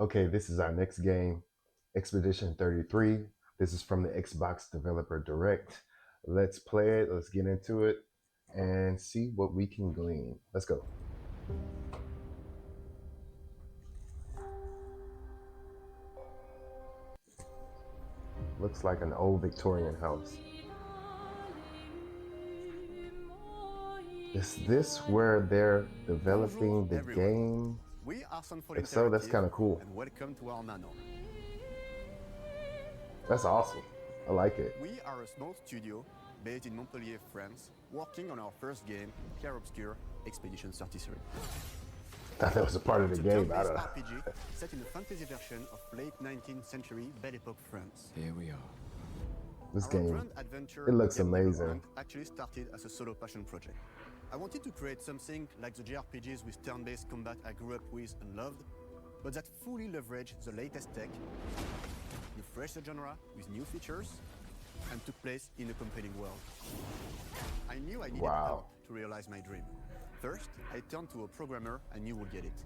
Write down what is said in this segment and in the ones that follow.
Okay, this is our next game, Expedition 33. This is from the Xbox Developer Direct. Let's play it. Let's get into it and see what we can glean. Let's go. Looks like an old Victorian house. Is this where they're Bonjour developing the everyone. game? We are Soundfall If so, that's Interactive kind of cool. and welcome to our manor. That's awesome. I like it. We are a small studio based in Montpellier, France, working on our first game, Clair Obscur Expedition 33. Thought that was a part of the It's a game. I turn-based don't know. RPG set in a fantasy version of late 19th century Belle Epoque France. Here we are. This Our game, grand adventure it looks game amazing. development actually started as a solo passion project. I wanted to create something like the JRPGs with turn-based combat I grew up with and loved, but that fully leveraged the latest tech, refreshed the genre with new features, and took place in a compelling world. I knew I needed Wow. help to realize my dream. First, I turned to a programmer I knew would get it.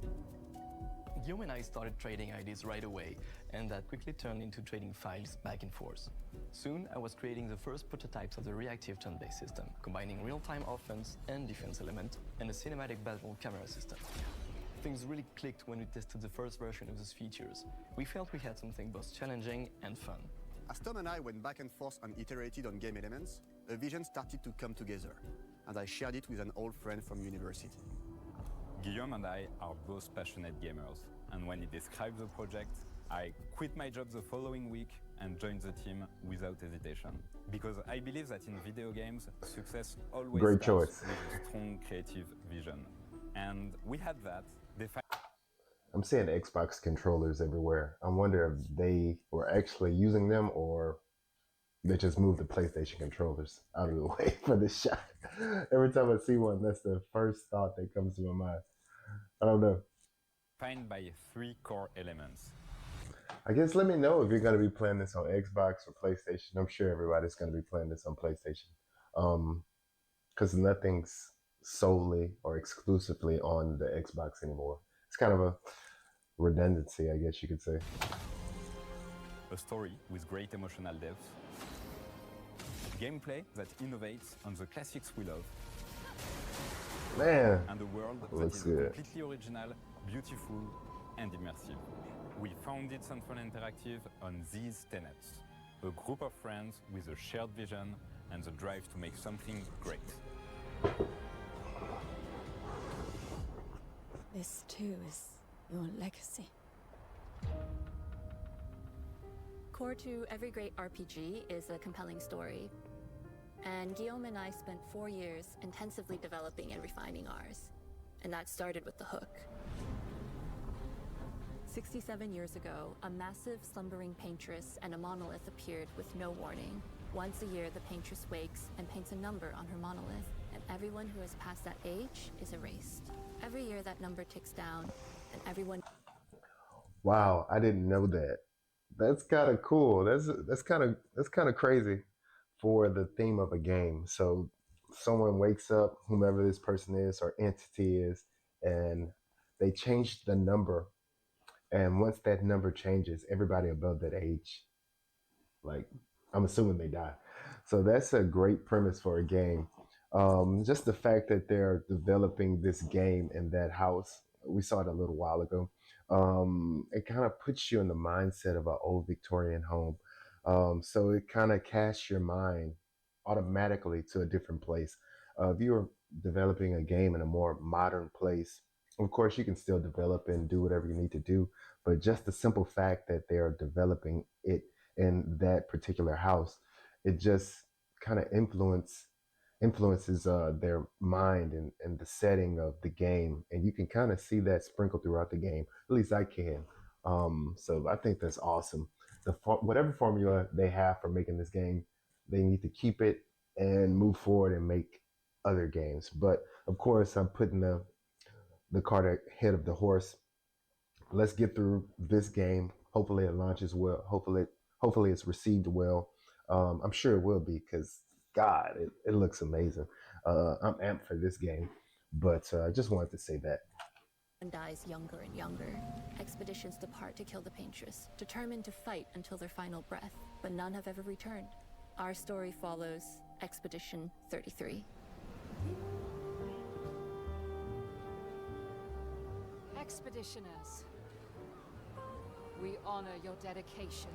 Guillaume and I started trading ideas right away, and that quickly turned into trading files back and forth. Soon, I was creating the first prototypes of the reactive turn-based system, combining real-time offense and defense element, and a cinematic battle camera system. Things really clicked when we tested the first version of those features. We felt we had something both challenging and fun. As Tom and I went back and forth and iterated on game elements, a vision started to come together, and I shared it with an old friend from university. Guillaume and I are both passionate gamers, and when he described the project, I quit my job the following week and joined the team without hesitation. Because I believe that in video games, success always Great starts choice. with a strong creative vision. And we had that. I'm seeing Xbox controllers everywhere. I wonder if they were actually using them or they just moved the PlayStation controllers out of the way for this shot. Every time I see one, that's the first thought that comes to my mind. I don't know. Defined by three core elements. I guess let me know if you're going to be playing this on Xbox or PlayStation. I'm sure everybody's going to be playing this on PlayStation. Because nothing's solely or exclusively on the Xbox anymore. It's kind of a redundancy, I guess you could say. A story with great emotional depth. Gameplay that innovates on the classics we love. Man, And a world that looks is good. completely original, beautiful, and immersive. We founded Soundfall Interactive on these tenets. A group of friends with a shared vision and the drive to make something great. This too is your legacy. Core to every great RPG is a compelling story. And Guillaume and I spent 4 years intensively developing and refining ours. And that started with the hook. 67 years ago, a massive slumbering paintress and a monolith appeared with no warning. Once a year, the paintress wakes and paints a number on her monolith, and everyone who has passed that age is erased. Every year, that number ticks down, and everyone... Wow, I didn't know that. That's kind of cool. That's kind of crazy for the theme of a game. So someone wakes up, whomever this person is or entity is, and they change the number. And once that number changes, everybody above that age, like I'm assuming they die. So that's a great premise for a game. Just the fact that they're developing this game in that house, we saw it a little while ago. It kind of puts you in the mindset of an old Victorian home. So it kind of casts your mind automatically to a different place. If you're developing a game in a more modern place, of course, you can still develop and do whatever you need to do. But just the simple fact that they're developing it in that particular house, it just kind of influences their mind and the setting of the game, and you can kind of see that sprinkled throughout the game. At least I can. So I think that's awesome. Whatever formula they have for making this game, they need to keep it and move forward and make other games. But of course, I'm putting the cart ahead of the horse. Let's get through this game. Hopefully, it launches well. Hopefully, it's received well. I'm sure it will be because God, it looks amazing. I'm amped for this game, but I just wanted to say that. dies younger and younger. Expeditions depart to kill the Paintress, determined to fight until their final breath, but none have ever returned. Our story follows Expedition 33. Expeditioners, we honor your dedication.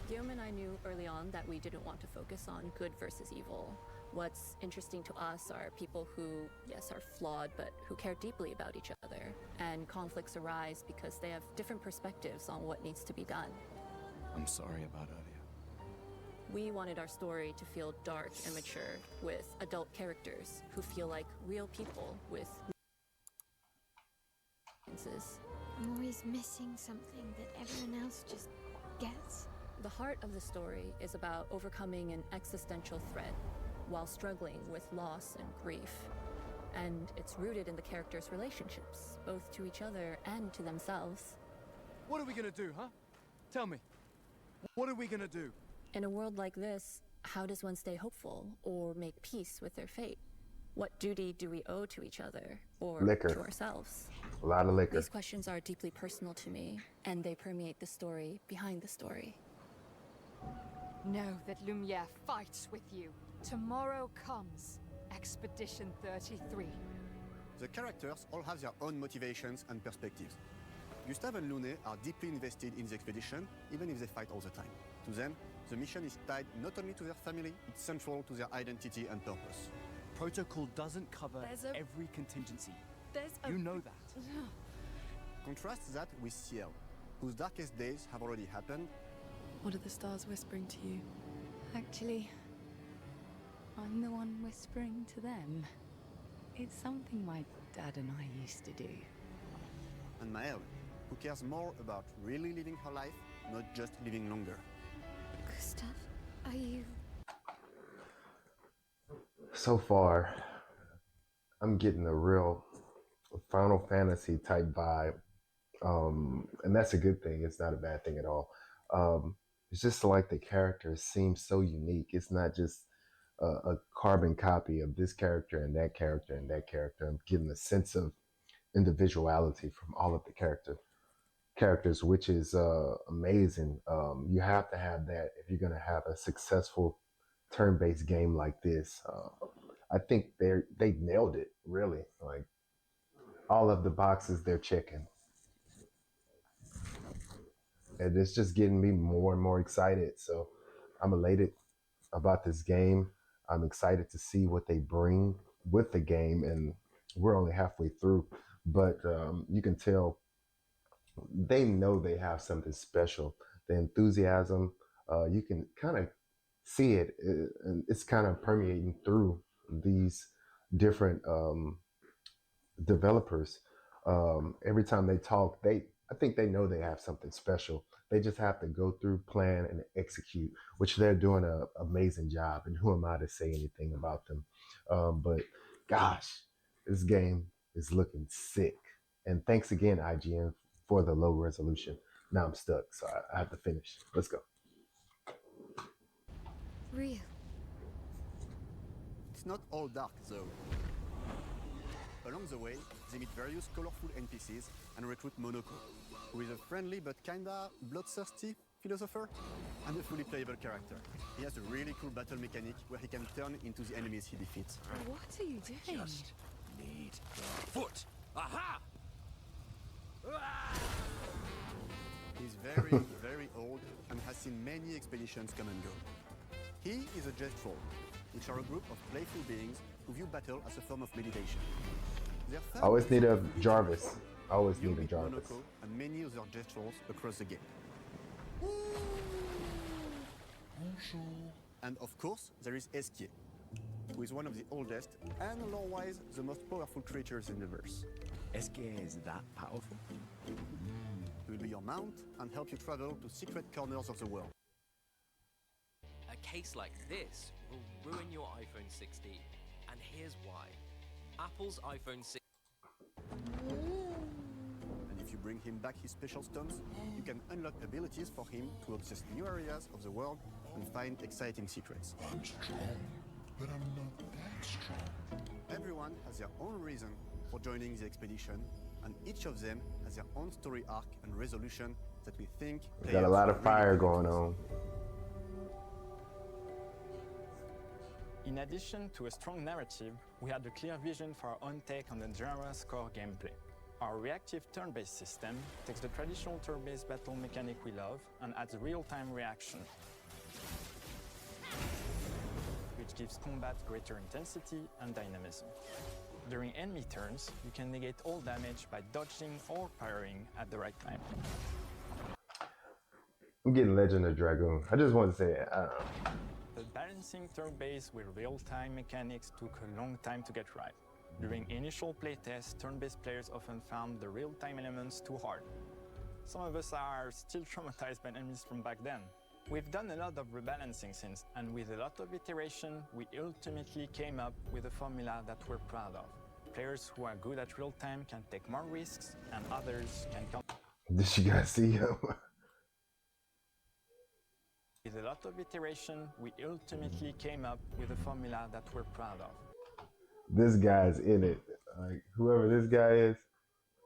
Guillaume and I knew early on that we didn't want to focus on good versus evil. What's interesting to us are people who, yes, are flawed, but who care deeply about each other. And conflicts arise because they have different perspectives on what needs to be done. I'm sorry about earlier. We wanted our story to feel dark and mature, with adult characters who feel like real people with experiences. I'm always missing something that everyone else just gets. The heart of the story is about overcoming an existential threat while struggling with loss and grief. And it's rooted in the characters' relationships, both to each other and to themselves. What are we gonna do, huh? Tell me. What are we gonna do? In a world like this, how does one stay hopeful or make peace with their fate? What duty do we owe to each other or Liquor. to ourselves? A lot of liquor. These questions are deeply personal to me, and they permeate the story behind the story. Know that Lumiere fights with you. Tomorrow comes Expedition 33. The characters all have their own motivations and perspectives. Gustave and Lune are deeply invested in the expedition, even if they fight all the time. To them, the mission is tied not only to their family, it's central to their identity and purpose. Protocol doesn't cover every contingency. You know that. Contrast that with Ciel, whose darkest days have already happened. What are the stars whispering to you? Actually, I'm the one whispering to them. It's something my dad and I used to do. And Maëlle, who cares more about really living her life, not just living longer. Gustav, are you... So far, I'm getting a real Final Fantasy type vibe. And that's a good thing. It's not a bad thing at all. It's just like the characters seem so unique. It's not just a carbon copy of this character and that character and that character. I'm getting a sense of individuality from all of the characters, which is amazing. You have to have that if you're going to have a successful turn-based game like this. I think they nailed it, really. Like, all of the boxes they're checking. And it's just getting me more and more excited. So I'm elated about this game. I'm excited to see what they bring with the game. And we're only halfway through. But you can tell they know they have something special. The enthusiasm, you can kind of see it. And it's kind of permeating through these different developers. Every time they talk, I think they know they have something special. They just have to go through, plan, and execute, which they're doing an amazing job. And who am I to say anything about them? But gosh, this game is looking sick. And thanks again, IGN, for the low resolution. Now I'm stuck, so I have to finish. Let's go. Real. It's not all dark, though. Along the way, they meet various colorful NPCs and recruit Monoko, who is a friendly but kinda bloodthirsty philosopher and a fully playable character. He has a really cool battle mechanic where he can turn into the enemies he defeats. What are you doing? Just need the foot. Aha! He's very, very old and has seen many expeditions come and go. He is a Jet Troll, which are a group of playful beings who view battle as a form of meditation. I always need a Jarvis. I always need a meet Jarvis. Monoko and many other Jet Trolls across the game. And of course, there is Esquier, who is one of the oldest and lore-wise the most powerful creatures in the verse. Esquier is that powerful? He will be your mount and help you travel to secret corners of the world. A case like this will ruin your iPhone 16, and here's why. Apple's iPhone 6. And if you bring him back his special stones, you can unlock abilities for him to access new areas of the world and find exciting secrets. I'm strong, but I'm not that strong. Everyone has their own reason for joining the expedition, and each of them has their own story arc and resolution that we think We got a lot of fire going on. In addition to a strong narrative, we had a clear vision for our own take on the genre's core gameplay. Our reactive turn-based system takes the traditional turn-based battle mechanic we love and adds real-time reaction, which gives combat greater intensity and dynamism. During enemy turns, you can negate all damage by dodging or parrying at the right time. I'm getting Legend of Dragoon. I just want to say it. But balancing turn-based with real-time mechanics took a long time to get right. During initial playtests, turn-based players often found the real-time elements too hard. Some of us are still traumatized by enemies from back then. We've done a lot of rebalancing since, and with a lot of iteration, we ultimately came up with a formula that we're proud of. Players who are good at real-time can take more risks, and others can come. Did you guys see him? With a lot of iteration, we ultimately came up with a formula that we're proud of. This guy's in it. Like, whoever this guy is,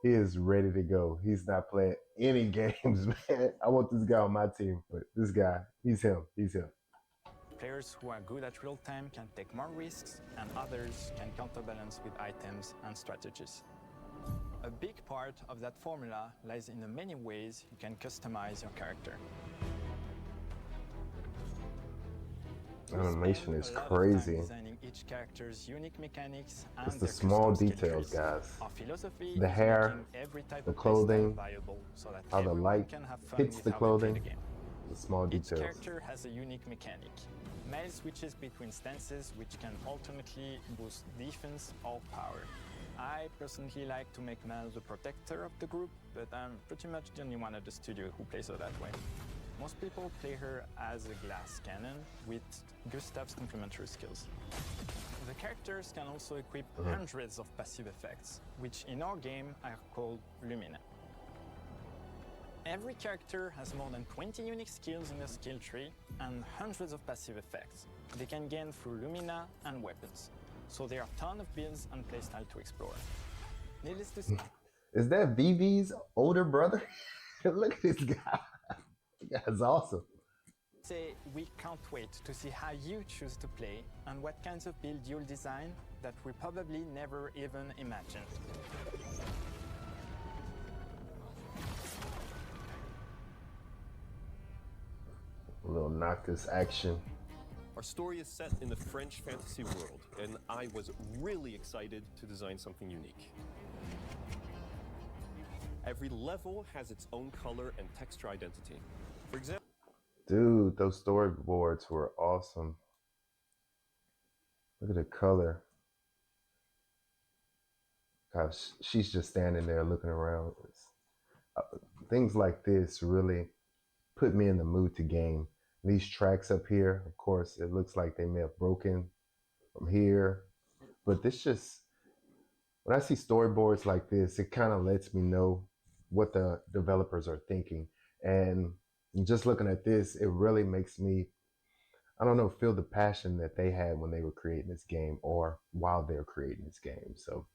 he is ready to go. He's not playing any games, man. I want this guy on my team, but this guy, he's him. He's him. Players who are good at real-time can take more risks, and others can counterbalance with items and strategies. A big part of that formula lies in the many ways you can customize your character. Animation is crazy. Designing each character's unique mechanics and it's the their small custom details, skill trees. guys. Our philosophy The is hair, making every type the of playstyle clothing, viable so that how the everyone light can have fun hits with the how they play clothing, the game. the small Each details. character has a unique mechanic. Miles switches between stances which can alternately boost defense or power. I personally like to make Miles the protector of the group, but I'm pretty much the only one at the studio who plays her that way. Most people play her as a glass cannon with Gustav's complementary skills. The characters can also equip hundreds of passive effects, which in our game are called Lumina. Every character has more than 20 unique skills in their skill tree and hundreds of passive effects they can gain through Lumina and weapons. So there are a ton of builds and playstyle to explore. Needless to say, Is that Vivi's older brother? Look at this guy. This guy's awesome. We can't wait to see how you choose to play and what kinds of build you'll design that we probably never even imagined. A little Noctis action. Our story is set in the French fantasy world, and I was really excited to design something unique. Every level has its own color and texture identity. For example, Dude, those storyboards were awesome. Look at the color. Gosh, she's just standing there looking around. Things like this really put me in the mood to game. These tracks up here, of course, it looks like they may have broken from here. But this just, when I see storyboards like this, it kind of lets me know what the developers are thinking. And just looking at this, it really makes me, I don't know, feel the passion that they had when they were creating this game or while they're creating this game. So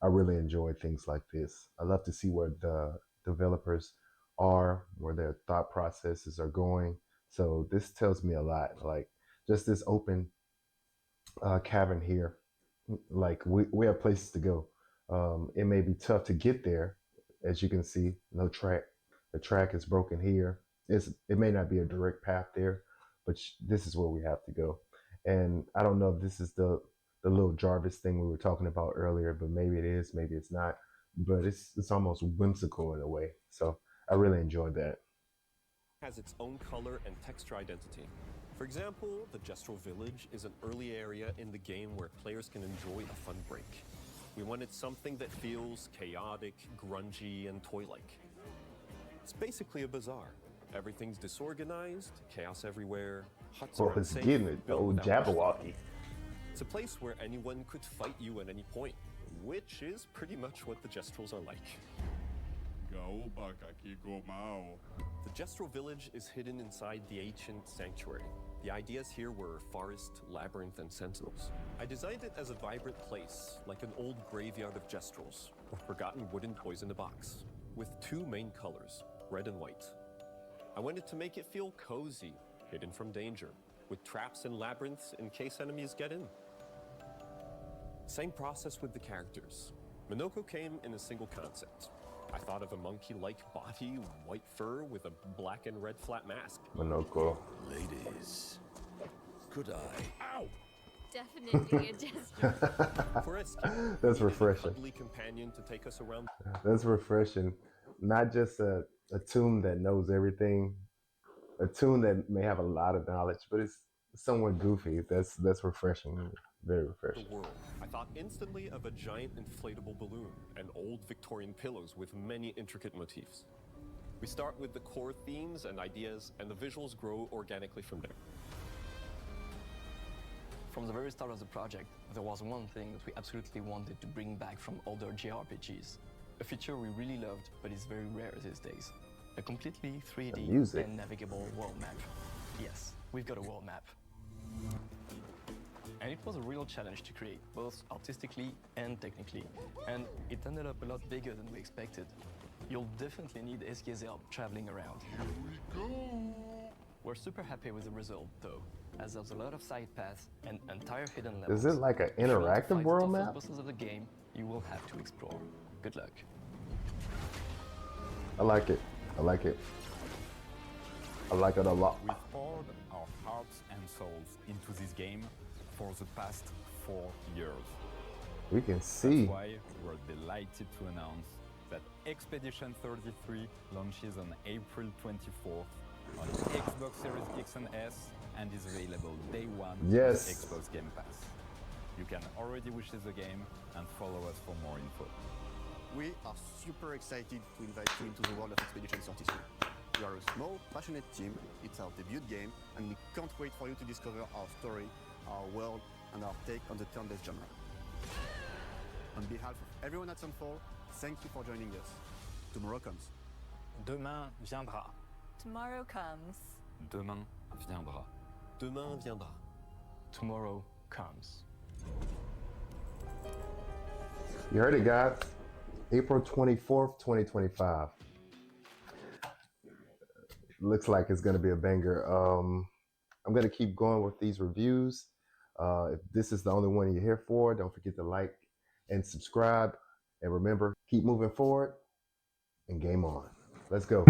I really enjoy things like this. I love to see where the developers are, where their thought processes are going. So this tells me a lot, like just this open cavern here, like we have places to go. It may be tough to get there. As you can see, no track. The track is broken here. It may not be a direct path there, but this is where we have to go. And I don't know if this is the little Jarvis thing we were talking about earlier, but maybe it is, maybe it's not. But it's almost whimsical in a way. So I really enjoyed that. has its own color and texture identity. For example, the Gestrel Village is an early area in the game where players can enjoy a fun break. We wanted something that feels chaotic, grungy, and toy-like. It's basically a bazaar. Everything's disorganized, chaos everywhere, huts are it's unsafe, getting it, the built old without Jabberwocky. It's a place where anyone could fight you at any point, which is pretty much what the Gestrels are like. The Gestrel Village is hidden inside the ancient sanctuary. The ideas here were forest, labyrinth, and sentinels. I designed it as a vibrant place, like an old graveyard of gestrels, or forgotten wooden toys in a box, with two main colors, red and white. I wanted to make it feel cozy, hidden from danger, with traps and labyrinths in case enemies get in. Same process with the characters. Minoko came in a single concept. I thought of a monkey-like body, white fur with a black and red flat mask. Minoko. Ladies, could I? Ow! Definitely a gesture. For SK, That's we needed a refreshing. cuddly companion to take us around. That's refreshing. Not just a tune that knows everything, a tune that may have a lot of knowledge, but it's somewhat goofy. That's refreshing. Very refreshing. The world. I thought instantly of a giant inflatable balloon and old Victorian pillows with many intricate motifs. We start with the core themes and ideas, and the visuals grow organically from there. From the very start of the project, there was one thing that we absolutely wanted to bring back from older JRPGs. A feature we really loved, but is very rare these days. A completely 3D music. and navigable world map. Yes, we've got a world map. And it was a real challenge to create, both artistically and technically. And it ended up a lot bigger than we expected. You'll definitely need SK's help traveling around. Here we go! We're super happy with the result, though, as there's a lot of side paths and entire hidden levels. Is it like an If you want to interactive fight world the map? bosses of the game, you will have to explore. Good luck. I like it. I like it. I like it a lot. We've poured our hearts and souls into this game for the past 4 years. We can see. That's why we're delighted to announce that Expedition 33 launches on April 24th on Xbox Series X and S and is available day one Yes. on Xbox Game Pass. You can already wishlist the game and follow us for more info. We are super excited to invite you into the world of Expedition 33. We are a small, passionate team, it's our debut game, and we can't wait for you to discover our story, our world, and our take on the turn-based genre. On behalf of everyone at Sunfall, thank you for joining us. Tomorrow comes. Demain viendra. Tomorrow comes. Demain viendra. Demain viendra. Tomorrow comes. You heard it, guys. April 24th, 2025. Looks like it's going to be a banger. I'm going to keep going with these reviews. If this is the only one you're here for, don't forget to like and subscribe. And remember, keep moving forward and game on. Let's go.